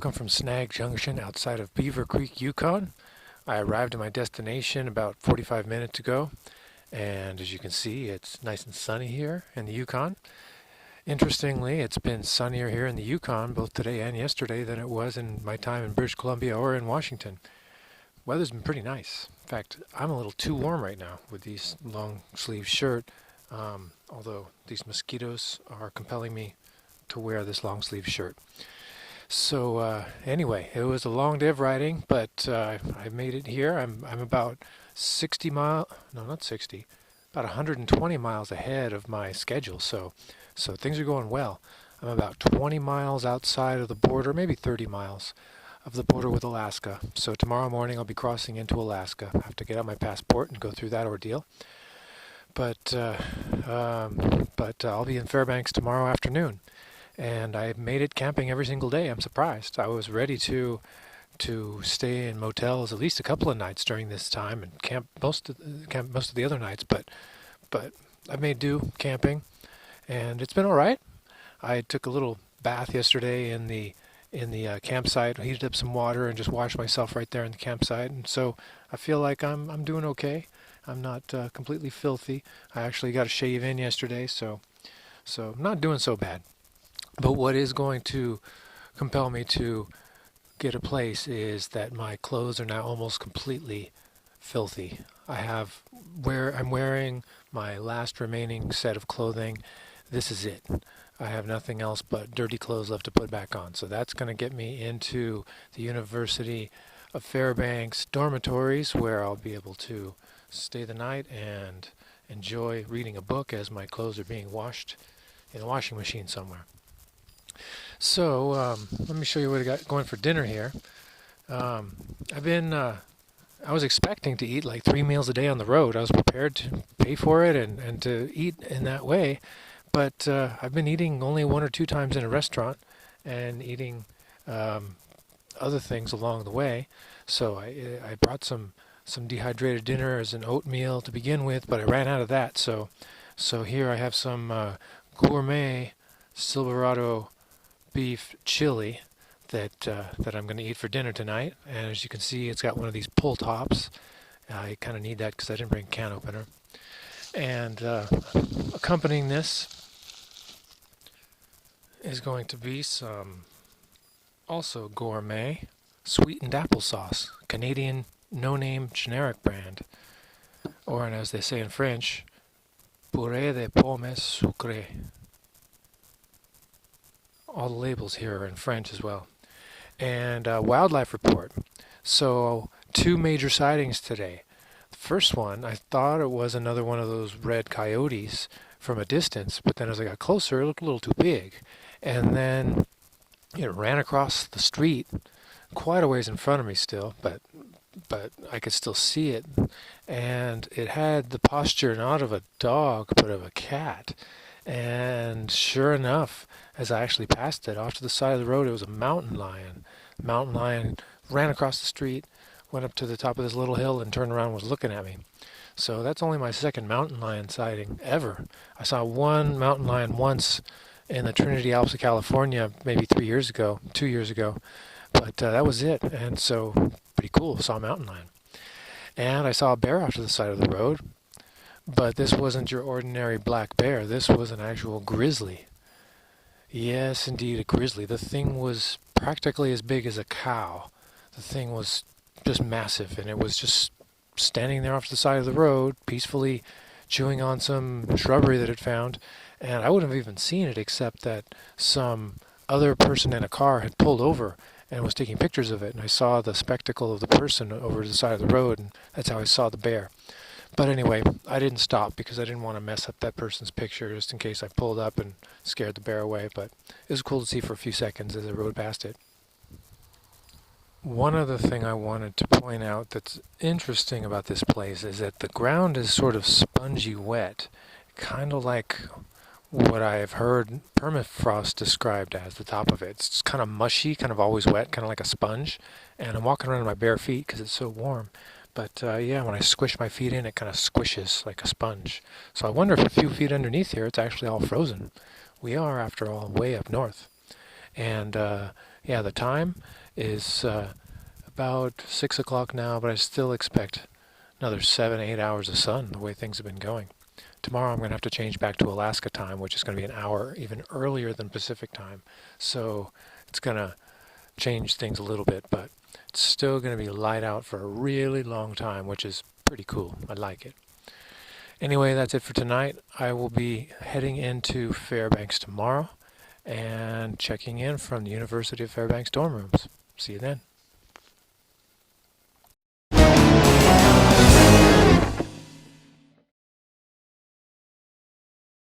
Welcome from Snag Junction outside of Beaver Creek, Yukon. I arrived at my destination about 45 minutes ago, and as you can see, it's nice and sunny here in the Yukon. Interestingly, it's been sunnier here in the Yukon both today and yesterday than it was in my time in British Columbia or in Washington. Weather's been pretty nice. In fact, I'm a little too warm right now with these long sleeve shirt, although these mosquitoes are compelling me to wear this long sleeve shirt. So anyway, it was a long day of riding, but I made it here. I'm about 60 mile, no, not 60, about 120 miles ahead of my schedule. So things are going well. I'm about 20 miles outside of the border, maybe 30 miles of the border with Alaska. So tomorrow morning I'll be crossing into Alaska. I have to get out my passport and go through that ordeal. But I'll be in Fairbanks tomorrow afternoon. And I made it camping every single day. I'm surprised. I was ready to stay in motels at least a couple of nights during this time and camp most of the other nights. But I made do camping, and it's been all right. I took a little bath yesterday in the campsite. I heated up some water and just washed myself right there in the campsite. And so I feel like I'm doing okay. I'm not completely filthy. I actually got a shave in yesterday, so I'm not doing so bad. But what is going to compel me to get a place is that my clothes are now almost completely filthy. I'm wearing my last remaining set of clothing. This is it. I have nothing else but dirty clothes left to put back on. So that's going to get me into the University of Fairbanks dormitories, where I'll be able to stay the night and enjoy reading a book as my clothes are being washed in a washing machine somewhere. So let me show you what I got going for dinner here. I was expecting to eat like 3 meals a day on the road. I was prepared to pay for it and to eat in that way. But I've been eating only 1 or 2 times in a restaurant and eating other things along the way. So I brought some dehydrated dinner as an oatmeal to begin with, but I ran out of that. So here I have some gourmet Silverado beef chili that I'm going to eat for dinner tonight. And as you can see, it's got one of these pull tops. I kind of need that because I didn't bring a can opener. And accompanying this is going to be some also gourmet sweetened applesauce, Canadian no-name generic brand, or as they say in French, purée de pommes sucrées. All the labels here are in French as well. And wildlife report. So 2 major sightings today. The first one, I thought it was another one of those red coyotes from a distance, but then as I got closer, it looked a little too big. And then it ran across the street, quite a ways in front of me still, but I could still see it. And it had the posture not of a dog, but of a cat. And sure enough, as I actually passed it off to the side of the road, it was a mountain lion. The mountain lion ran across the street, went up to the top of this little hill, and turned around and was looking at me. So that's only my second mountain lion sighting ever. I saw one mountain lion once in the Trinity Alps of California, maybe 2 years ago, but that was it. And so pretty cool, saw a mountain lion. And I saw a bear off to the side of the road. But this wasn't your ordinary black bear. This was an actual grizzly. Yes, indeed, a grizzly. The thing was practically as big as a cow. The thing was just massive, and it was just standing there off to the side of the road, peacefully chewing on some shrubbery that it found. And I wouldn't have even seen it except that some other person in a car had pulled over and was taking pictures of it. And I saw the spectacle of the person over the side of the road, and that's how I saw the bear. But anyway, I didn't stop because I didn't want to mess up that person's picture just in case I pulled up and scared the bear away. But it was cool to see for a few seconds as I rode past it. One other thing I wanted to point out that's interesting about this place is that the ground is sort of spongy wet, kind of like what I have heard permafrost described as, the top of it. It's kind of mushy, kind of always wet, kind of like a sponge. And I'm walking around in my bare feet because it's so warm. But yeah, when I squish my feet in, it kind of squishes like a sponge. So I wonder if a few feet underneath here, it's actually all frozen. We are, after all, way up north. And yeah, the time is about 6 o'clock now, but I still expect another 7, 8 hours of sun the way things have been going. Tomorrow I'm going to have to change back to Alaska time, which is going to be an hour even earlier than Pacific time. So it's going to change things a little bit, but it's still going to be light out for a really long time, which is pretty cool. I like it. Anyway, that's it for tonight. I will be heading into Fairbanks tomorrow and checking in from the University of Fairbanks dorm rooms. See you then.